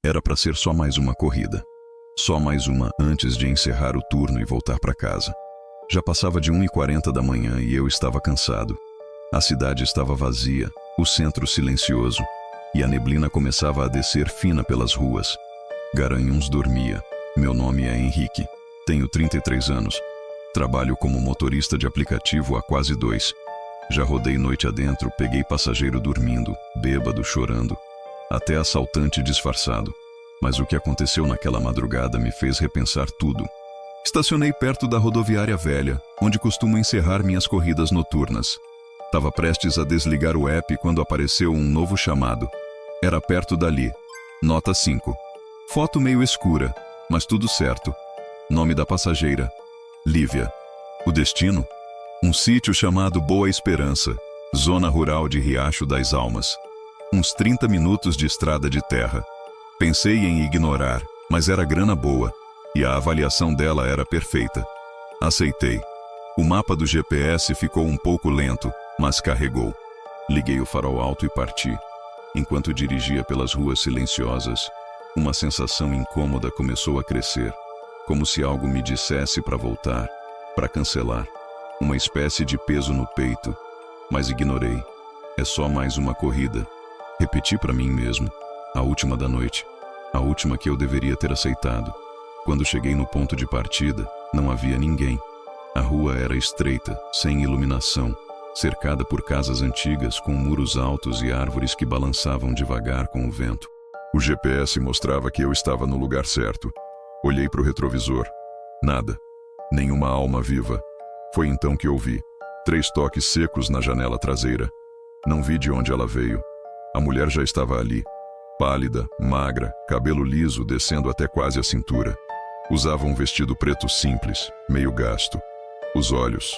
Era para ser só mais uma corrida. Só mais uma antes de encerrar o turno e voltar para casa. Já passava de 1h40 da manhã e eu estava cansado. A cidade estava vazia, o centro silencioso, e a neblina começava a descer fina pelas ruas. Garanhuns dormia. Meu nome é Henrique. Tenho 33 anos. Trabalho como motorista de aplicativo há quase 2. Já rodei noite adentro, peguei passageiro dormindo, bêbado, chorando, até assaltante disfarçado. Mas o que aconteceu naquela madrugada me fez repensar tudo. Estacionei perto da rodoviária velha, onde costumo encerrar minhas corridas noturnas. Estava prestes a desligar o app quando apareceu um novo chamado. Era perto dali. Nota 5. Foto meio escura, mas tudo certo. Nome da passageira: Lívia. O destino? Um sítio chamado Boa Esperança, zona rural de Riacho das Almas. Uns 30 minutos de estrada de terra. Pensei em ignorar, mas era grana boa, e a avaliação dela era perfeita. Aceitei. O mapa do GPS ficou um pouco lento, mas carregou. Liguei o farol alto e parti. Enquanto dirigia pelas ruas silenciosas, uma sensação incômoda começou a crescer, como se algo me dissesse para voltar, para cancelar. Uma espécie de peso no peito, mas ignorei. É só mais uma corrida. Repeti para mim mesmo, a última da noite, a última que eu deveria ter aceitado. Quando cheguei no ponto de partida, não havia ninguém. A rua era estreita, sem iluminação, cercada por casas antigas com muros altos e árvores que balançavam devagar com o vento. O GPS mostrava que eu estava no lugar certo. Olhei para o retrovisor. Nada. Nenhuma alma viva. Foi então que ouvi 3 toques secos na janela traseira. Não vi de onde ela veio. A mulher já estava ali. Pálida, magra, cabelo liso descendo até quase a cintura. Usava um vestido preto simples, meio gasto. Os olhos,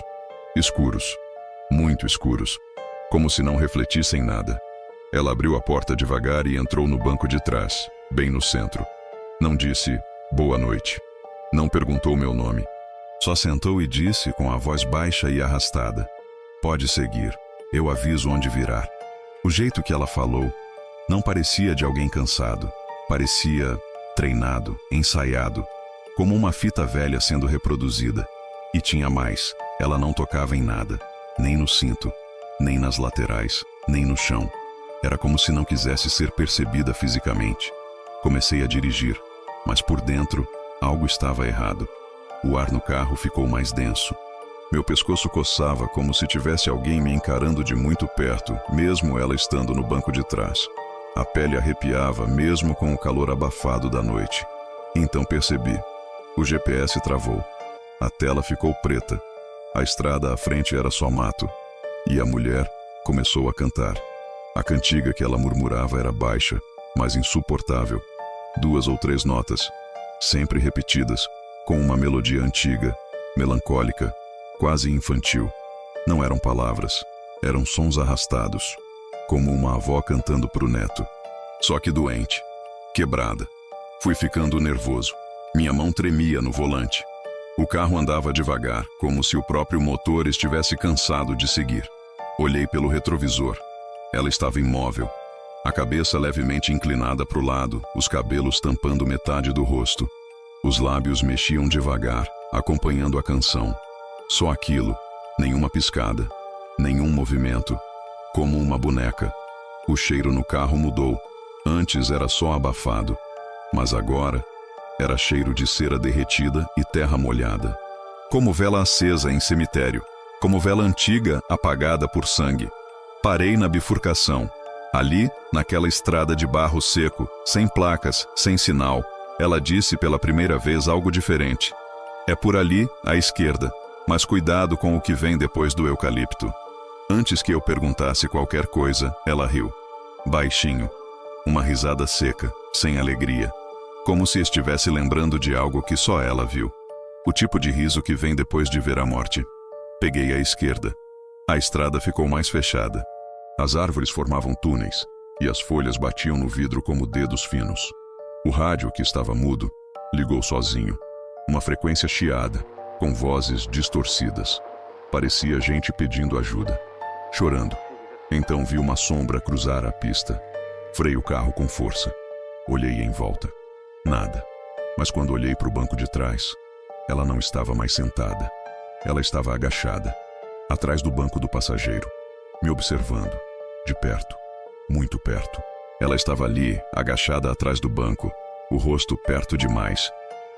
escuros, muito escuros, como se não refletissem nada. Ela abriu a porta devagar e entrou no banco de trás, bem no centro. Não disse boa noite. Não perguntou meu nome. Só sentou e disse com a voz baixa e arrastada: pode seguir, eu aviso onde virar. O jeito que ela falou não parecia de alguém cansado. Parecia treinado, ensaiado, como uma fita velha sendo reproduzida. E tinha mais, ela não tocava em nada, nem no cinto, nem nas laterais, nem no chão. Era como se não quisesse ser percebida fisicamente. Comecei a dirigir, mas por dentro, algo estava errado. O ar no carro ficou mais denso. Meu pescoço coçava como se tivesse alguém me encarando de muito perto, mesmo ela estando no banco de trás. A pele arrepiava, mesmo com o calor abafado da noite. Então percebi. O GPS travou. A tela ficou preta. A estrada à frente era só mato. E a mulher começou a cantar. A cantiga que ela murmurava era baixa, mas insuportável. 2 ou 3 notas, sempre repetidas, com uma melodia antiga, melancólica, quase infantil. Não eram palavras, eram sons arrastados, como uma avó cantando para o neto. Só que doente, quebrada. Fui ficando nervoso. Minha mão tremia no volante. O carro andava devagar, como se o próprio motor estivesse cansado de seguir. Olhei pelo retrovisor. Ela estava imóvel, a cabeça levemente inclinada para o lado, os cabelos tampando metade do rosto. Os lábios mexiam devagar, acompanhando a canção. Só aquilo, nenhuma piscada, nenhum movimento, como uma boneca. O cheiro no carro mudou. Antes era só abafado, mas agora era cheiro de cera derretida e terra molhada. Como vela acesa em cemitério, como vela antiga apagada por sangue. Parei na bifurcação. Ali, naquela estrada de barro seco, sem placas, sem sinal, ela disse pela primeira vez algo diferente. É por ali, à esquerda, mas cuidado com o que vem depois do eucalipto. Antes que eu perguntasse qualquer coisa, ela riu. Baixinho. Uma risada seca, sem alegria. Como se estivesse lembrando de algo que só ela viu. O tipo de riso que vem depois de ver a morte. Peguei a esquerda. A estrada ficou mais fechada. As árvores formavam túneis, e as folhas batiam no vidro como dedos finos. O rádio, que estava mudo, ligou sozinho. Uma frequência chiada, com vozes distorcidas. Parecia gente pedindo ajuda, chorando. Então vi uma sombra cruzar a pista. Freio o carro com força. Olhei em volta. Nada. Mas quando olhei para o banco de trás, ela não estava mais sentada. Ela estava agachada, atrás do banco do passageiro, me observando, de perto, muito perto. Ela estava ali, agachada atrás do banco, o rosto perto demais,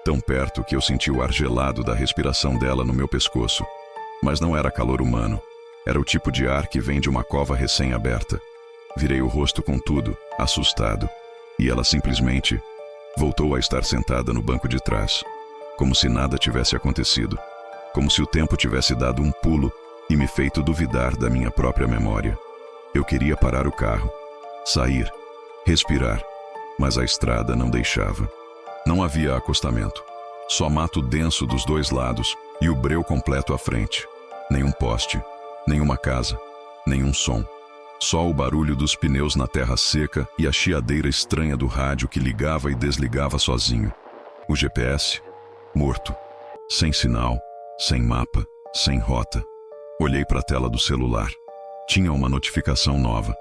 tão perto que eu senti o ar gelado da respiração dela no meu pescoço. Mas não era calor humano, era o tipo de ar que vem de uma cova recém-aberta. Virei o rosto com tudo, assustado, e ela simplesmente voltou a estar sentada no banco de trás, como se nada tivesse acontecido, como se o tempo tivesse dado um pulo e me feito duvidar da minha própria memória. Eu queria parar o carro, sair, respirar, mas a estrada não deixava. Não havia acostamento, só mato denso dos dois lados e o breu completo à frente. Nenhum poste, nenhuma casa, nenhum som. Só o barulho dos pneus na terra seca e a chiadeira estranha do rádio que ligava e desligava sozinho. O GPS, morto, sem sinal, sem mapa, sem rota. Olhei para a tela do celular. Tinha uma notificação nova.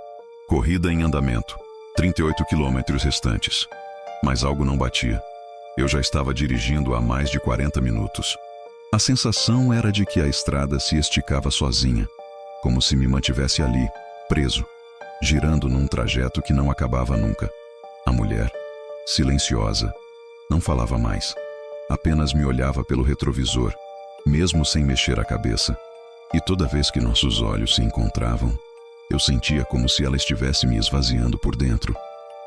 Corrida em andamento, 38 quilômetros restantes. Mas algo não batia. Eu já estava dirigindo há mais de 40 minutos. A sensação era de que a estrada se esticava sozinha, como se me mantivesse ali, preso, girando num trajeto que não acabava nunca. A mulher, silenciosa, não falava mais. Apenas me olhava pelo retrovisor, mesmo sem mexer a cabeça. E toda vez que nossos olhos se encontravam, eu sentia como se ela estivesse me esvaziando por dentro,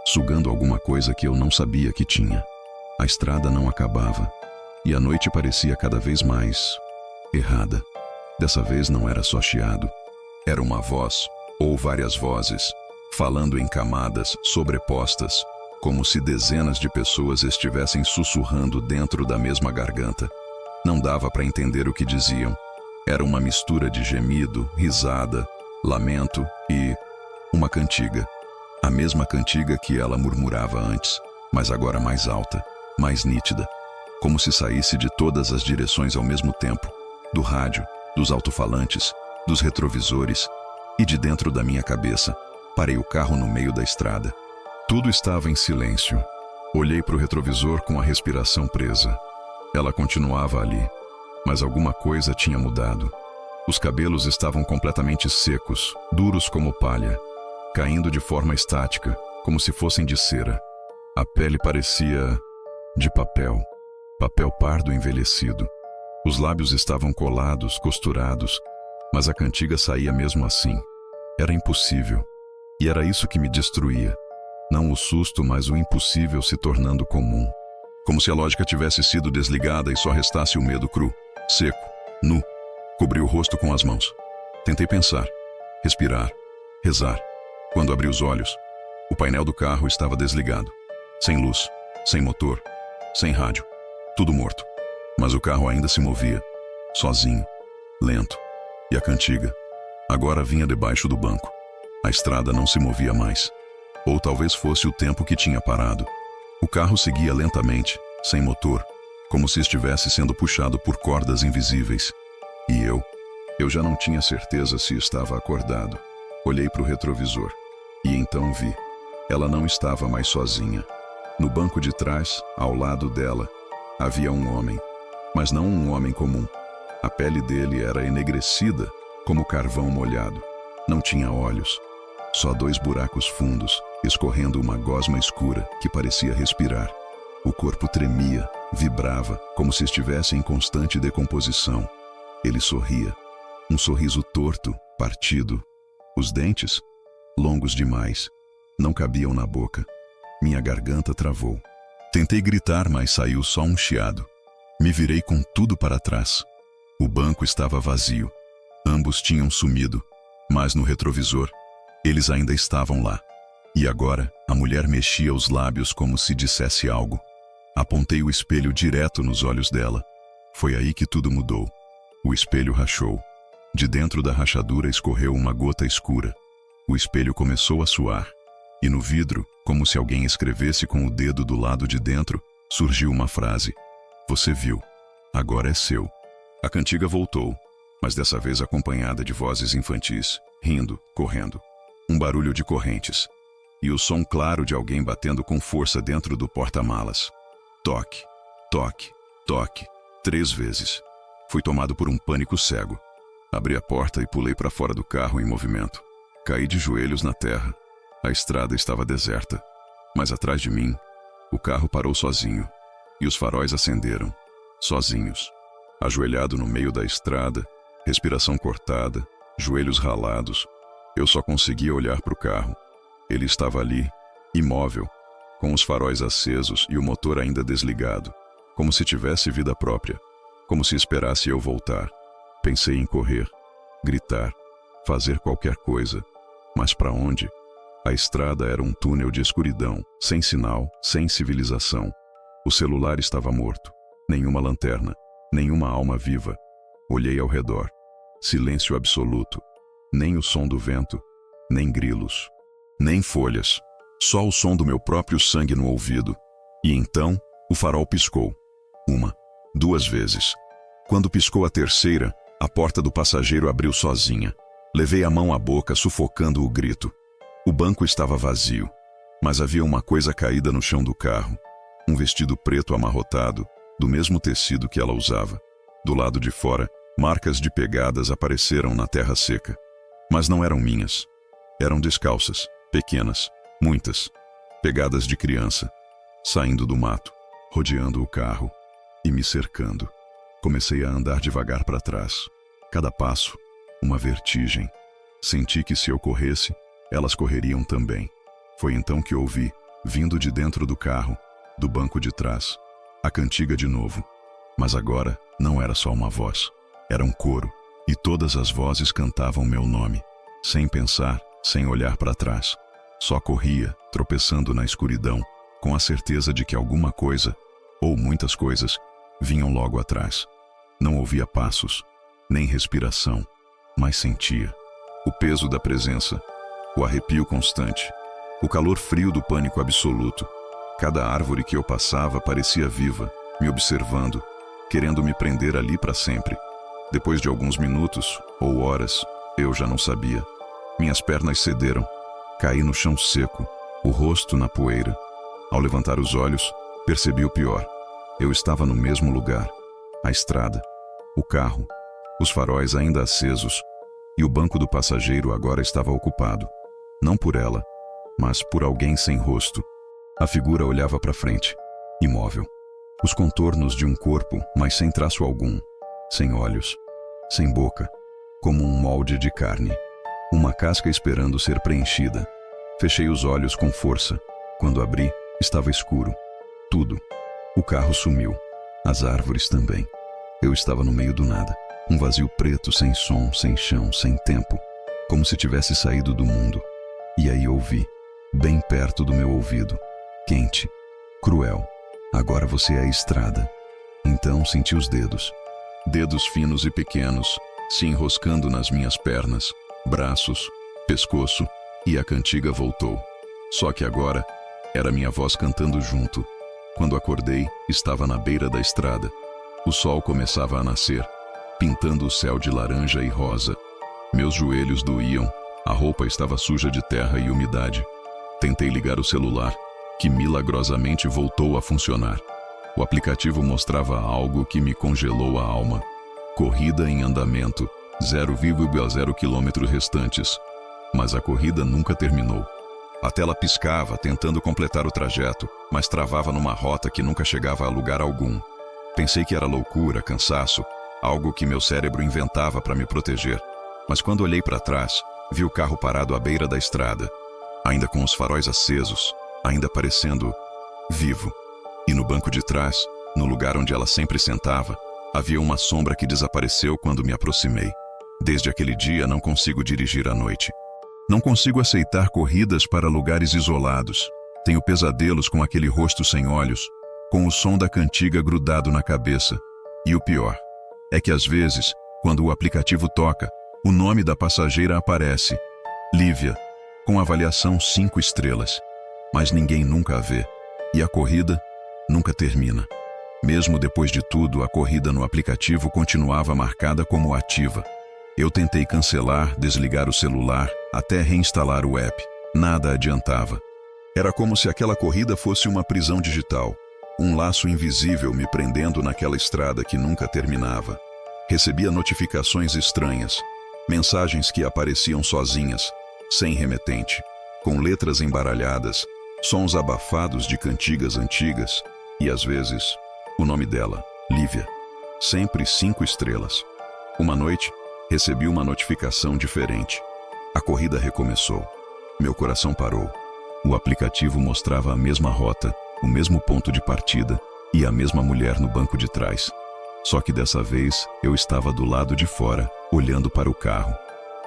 sugando alguma coisa que eu não sabia que tinha. A estrada não acabava, e a noite parecia cada vez mais errada. Dessa vez não era só chiado. Era uma voz, ou várias vozes, falando em camadas sobrepostas, como se dezenas de pessoas estivessem sussurrando dentro da mesma garganta. Não dava para entender o que diziam. Era uma mistura de gemido, risada, lamento e uma cantiga. A mesma cantiga que ela murmurava antes, mas agora mais alta, mais nítida, como se saísse de todas as direções ao mesmo tempo, do rádio, dos alto-falantes, dos retrovisores e de dentro da minha cabeça. Parei o carro no meio da estrada. Tudo estava em silêncio. Olhei para o retrovisor com a respiração presa. Ela continuava ali, mas alguma coisa tinha mudado. Os cabelos estavam completamente secos, duros como palha, caindo de forma estática, como se fossem de cera. A pele parecia de papel, papel pardo envelhecido. Os lábios estavam colados, costurados, mas a cantiga saía mesmo assim. Era impossível. E era isso que me destruía. Não o susto, mas o impossível se tornando comum. Como se a lógica tivesse sido desligada e só restasse o medo cru, seco, nu. Cobri o rosto com as mãos. Tentei pensar, respirar, rezar. Quando abri os olhos, o painel do carro estava desligado. Sem luz, sem motor, sem rádio. Tudo morto. Mas o carro ainda se movia, sozinho, lento. E a cantiga agora vinha debaixo do banco. A estrada não se movia mais. Ou talvez fosse o tempo que tinha parado. O carro seguia lentamente, sem motor, como se estivesse sendo puxado por cordas invisíveis. E eu já não tinha certeza se estava acordado. Olhei para o retrovisor. E então vi. Ela não estava mais sozinha. No banco de trás, ao lado dela, havia um homem. Mas não um homem comum. A pele dele era enegrecida, como carvão molhado. Não tinha olhos. Só 2 buracos fundos, escorrendo uma gosma escura que parecia respirar. O corpo tremia, vibrava, como se estivesse em constante decomposição. Ele sorria. Um sorriso torto, partido. Os dentes, longos demais, não cabiam na boca. Minha garganta travou. Tentei gritar, mas saiu só um chiado. Me virei com tudo para trás. O banco estava vazio. Ambos tinham sumido, mas no retrovisor, eles ainda estavam lá. E agora, a mulher mexia os lábios como se dissesse algo. Apontei o espelho direto nos olhos dela. Foi aí que tudo mudou. O espelho rachou. De dentro da rachadura escorreu uma gota escura. O espelho começou a suar. E no vidro, como se alguém escrevesse com o dedo do lado de dentro, surgiu uma frase. Você viu. Agora é seu. A cantiga voltou, mas dessa vez acompanhada de vozes infantis, rindo, correndo. Um barulho de correntes. e o som claro de alguém batendo com força dentro do porta-malas. Toque, toque, toque, 3 vezes. Fui tomado por um pânico cego. Abri a porta e pulei para fora do carro em movimento. Caí de joelhos na terra. A estrada estava deserta, mas atrás de mim, o carro parou sozinho, e os faróis acenderam, sozinhos. Ajoelhado no meio da estrada, respiração cortada, joelhos ralados, eu só conseguia olhar para o carro. Ele estava ali, imóvel, com os faróis acesos e o motor ainda desligado, como se tivesse vida própria, como se esperasse eu voltar. Pensei em correr, gritar, fazer qualquer coisa, mas para onde? A estrada era um túnel de escuridão, sem sinal, sem civilização. O celular estava morto, nenhuma lanterna, nenhuma alma viva. Olhei ao redor. Silêncio absoluto. Nem o som do vento, nem grilos, nem folhas. Só o som do meu próprio sangue no ouvido. E então, o farol piscou. 1, 2 vezes. Quando piscou a terceira, a porta do passageiro abriu sozinha. Levei a mão à boca, sufocando o grito. O banco estava vazio, mas havia uma coisa caída no chão do carro. Um vestido preto amarrotado, do mesmo tecido que ela usava. Do lado de fora, marcas de pegadas apareceram na terra seca. Mas não eram minhas. Eram descalças, pequenas, muitas. Pegadas de criança, saindo do mato, rodeando o carro e me cercando. Comecei a andar devagar para trás. Cada passo, uma vertigem. Senti que se eu corresse, elas correriam também. Foi então que ouvi, vindo de dentro do carro, do banco de trás, a cantiga de novo. Mas agora não era só uma voz, era um coro, e todas as vozes cantavam meu nome, sem pensar, sem olhar para trás. Só corria, tropeçando na escuridão, com a certeza de que alguma coisa, ou muitas coisas, vinham logo atrás. Não ouvia passos, nem respiração, mas sentia o peso da presença, o arrepio constante, o calor frio do pânico absoluto. Cada árvore que eu passava parecia viva, me observando, querendo me prender ali para sempre. Depois de alguns minutos, ou horas, eu já não sabia. Minhas pernas cederam, caí no chão seco, o rosto na poeira. Ao levantar os olhos, percebi o pior. Eu estava no mesmo lugar. A estrada, o carro, os faróis ainda acesos, e o banco do passageiro agora estava ocupado. Não por ela, mas por alguém sem rosto. A figura olhava para frente, imóvel. Os contornos de um corpo, mas sem traço algum. Sem olhos, sem boca, como um molde de carne. Uma casca esperando ser preenchida. Fechei os olhos com força. Quando abri, estava escuro. Tudo. O carro sumiu. As árvores também. Eu estava no meio do nada. Um vazio preto, sem som, sem chão, sem tempo. Como se tivesse saído do mundo. E aí ouvi, bem perto do meu ouvido, quente, cruel. Agora você é a estrada. Então senti os dedos. Dedos finos e pequenos, se enroscando nas minhas pernas, braços, pescoço, e a cantiga voltou. Só que agora, era minha voz cantando junto. Quando acordei, estava na beira da estrada. O sol começava a nascer, pintando o céu de laranja e rosa. Meus joelhos doíam, a roupa estava suja de terra e umidade. Tentei ligar o celular, que milagrosamente voltou a funcionar. O aplicativo mostrava algo que me congelou a alma. Corrida em andamento, 0,0 km restantes. Mas a corrida nunca terminou. A tela piscava, tentando completar o trajeto, mas travava numa rota que nunca chegava a lugar algum. Pensei que era loucura, cansaço, algo que meu cérebro inventava para me proteger. Mas quando olhei para trás, vi o carro parado à beira da estrada, ainda com os faróis acesos, ainda parecendo vivo. E no banco de trás, no lugar onde ela sempre sentava, havia uma sombra que desapareceu quando me aproximei. Desde aquele dia não consigo dirigir à noite. Não consigo aceitar corridas para lugares isolados. Tenho pesadelos com aquele rosto sem olhos, com o som da cantiga grudado na cabeça. E o pior é que às vezes, quando o aplicativo toca, o nome da passageira aparece, Lívia, com avaliação 5 estrelas. Mas ninguém nunca a vê. E a corrida nunca termina. Mesmo depois de tudo, a corrida no aplicativo continuava marcada como ativa. Eu tentei cancelar, desligar o celular, até reinstalar o app. Nada adiantava. Era como se aquela corrida fosse uma prisão digital, um laço invisível me prendendo naquela estrada que nunca terminava. Recebia notificações estranhas, mensagens que apareciam sozinhas, sem remetente, com letras embaralhadas, sons abafados de cantigas antigas e, às vezes, o nome dela, Lívia. Sempre 5 estrelas. Uma noite, recebi uma notificação diferente. A corrida recomeçou. Meu coração parou. O aplicativo mostrava a mesma rota, o mesmo ponto de partida e a mesma mulher no banco de trás. Só que dessa vez eu estava do lado de fora, olhando para o carro.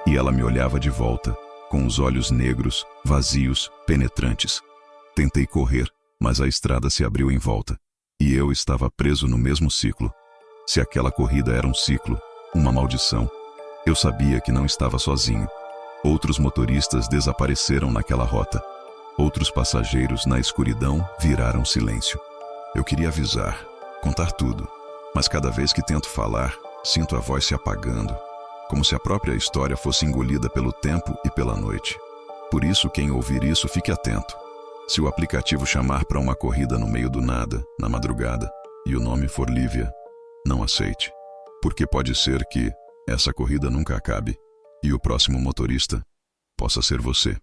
E ela me olhava de volta, com os olhos negros, vazios, penetrantes. Tentei correr, mas a estrada se abriu em volta. E eu estava preso no mesmo ciclo. Se aquela corrida era um ciclo, uma maldição, eu sabia que não estava sozinho. Outros motoristas desapareceram naquela rota. Outros passageiros na escuridão viraram silêncio. Eu queria avisar, contar tudo, mas cada vez que tento falar, sinto a voz se apagando, como se a própria história fosse engolida pelo tempo e pela noite. Por isso, quem ouvir isso, fique atento. Se o aplicativo chamar para uma corrida no meio do nada, na madrugada, e o nome for Lívia, não aceite, porque pode ser que essa corrida nunca acabe e o próximo motorista possa ser você.